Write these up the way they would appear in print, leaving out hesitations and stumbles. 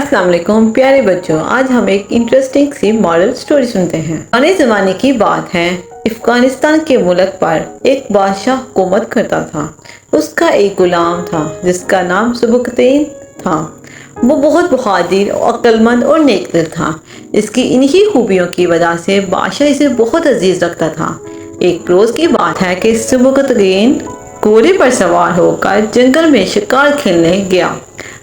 अस्सलाम वालेकुम प्यारे बच्चों, आज हम एक इंटरेस्टिंग सी मॉरल स्टोरी सुनते हैं। पुराने ज़माने की बात है, अफगानिस्तान के मुल्क पर एक बादशाह हुकूमत करता था। उसका एक गुलाम था जिसका नाम सुबुकतैन था। वो बहुत बहादुर, अक्लमंद और नेकदिल था। इसकी इन्हीं खूबियों की वजह से बादशाह इसे बहुत अजीज रखता था। एक रोज़ की बात है कि सुबुकतैन घोड़े पर सवार होकर जंगल में शिकार खेलने गया।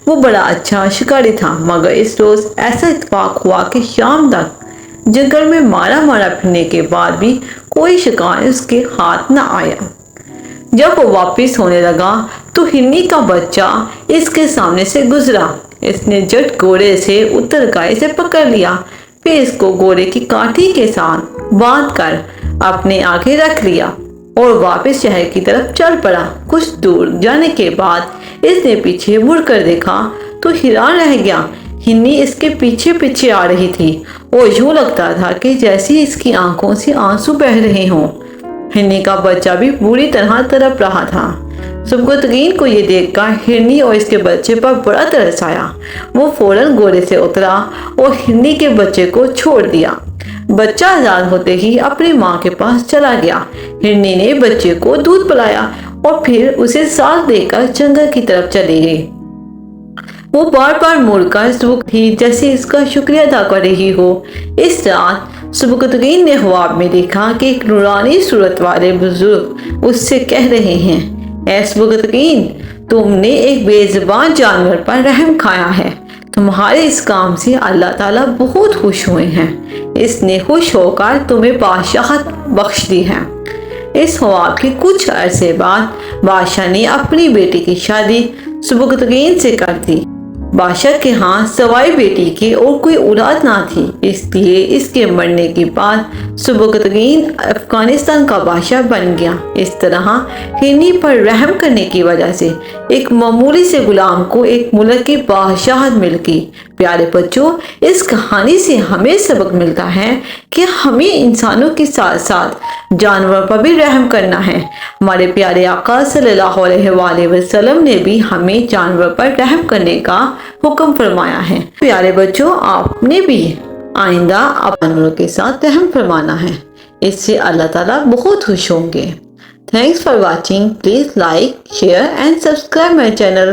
वो बड़ा अच्छा शिकारी था, मगर इस रोज़ ऐसा इत्तेफाक हुआ कि शाम तक जंगल में मारा मारा फिरने के बाद भी कोई शिकार उसके हाथ न आया। जब वो वापस होने लगा तो हिरनी का बच्चा इसके सामने से गुजरा। इसने झट घोड़े से उतर कर इसे पकड़ लिया, फिर इसको घोड़े की काठी के साथ बांध कर अपने आगे रख लिया और वापस शहर की तरफ चल पड़ा। कुछ दूर जाने के बाद इसने पीछे मुड़ कर देखा तो हैरान रह गया। हिरनी इसके पीछे पीछे आ रही थी और यूं लगता था कि जैसे इसकी आंखों से आंसू बह रहे हों। हिरनी का बच्चा भी बुरी तरह तड़प रहा था। सुबुकतैन को ये देखकर हिरनी और इसके बच्चे पर बड़ा तरस आया। वो फौरन घोड़े से उतरा और हिरनी के बच्चे को छोड़ दिया। बच्चा आजाद होते ही अपनी माँ के पास चला गया। हिरनी ने बच्चे को दूध पिलाया और फिर उसे साथ देकर जंगल की तरफ चली गई। वो बार बार मुड़कर सुबुक थी जैसे इसका शुक्रिया अदा कर रही हो। इस रात सुबुकतैन ने ख्वाब में देखा कि एक नूरानी सूरत वाले बुजुर्ग उससे कह रहे हैं, ऐ सुबुकतैन, तुमने एक बेजुबान जानवर पर रहम खाया है। तुम्हारे इस काम से अल्लाह ताला बहुत खुश हुए हैं। इसने खुश होकर तुम्हें बादशाहत बख्श दी है। इस ख्वाब के कुछ अरसे बाद बादशाह ने अपनी बेटी की शादी सुबुकतैन से कर दी। बादशाह के यहाँ सवाई बेटी की और कोई औलाद ना थी, इसलिए इसके मरने के बाद सुबुकतैन अफगानिस्तान का बादशाह बन गया। इस तरह हिरनी पर रहम करने की वजह से एक मामूली से गुलाम को एक मुल्क की बादशाहत मिल गई। प्यारे बच्चों, इस कहानी से हमें सबक मिलता है कि हमें इंसानों के साथ साथ जानवर पर भी रहम करना है। हमारे प्यारे आका सल्लल्लाहु अलैहि वसल्लम ने भी हमें जानवर पर रहम करने का हुक्म फरमाया है। प्यारे बच्चों, आपने भी आइंदा जानवरों के साथ रहम फरमाना है, इससे अल्लाह ताला बहुत खुश होंगे। Thanks for watching. Please like, share and subscribe my channel.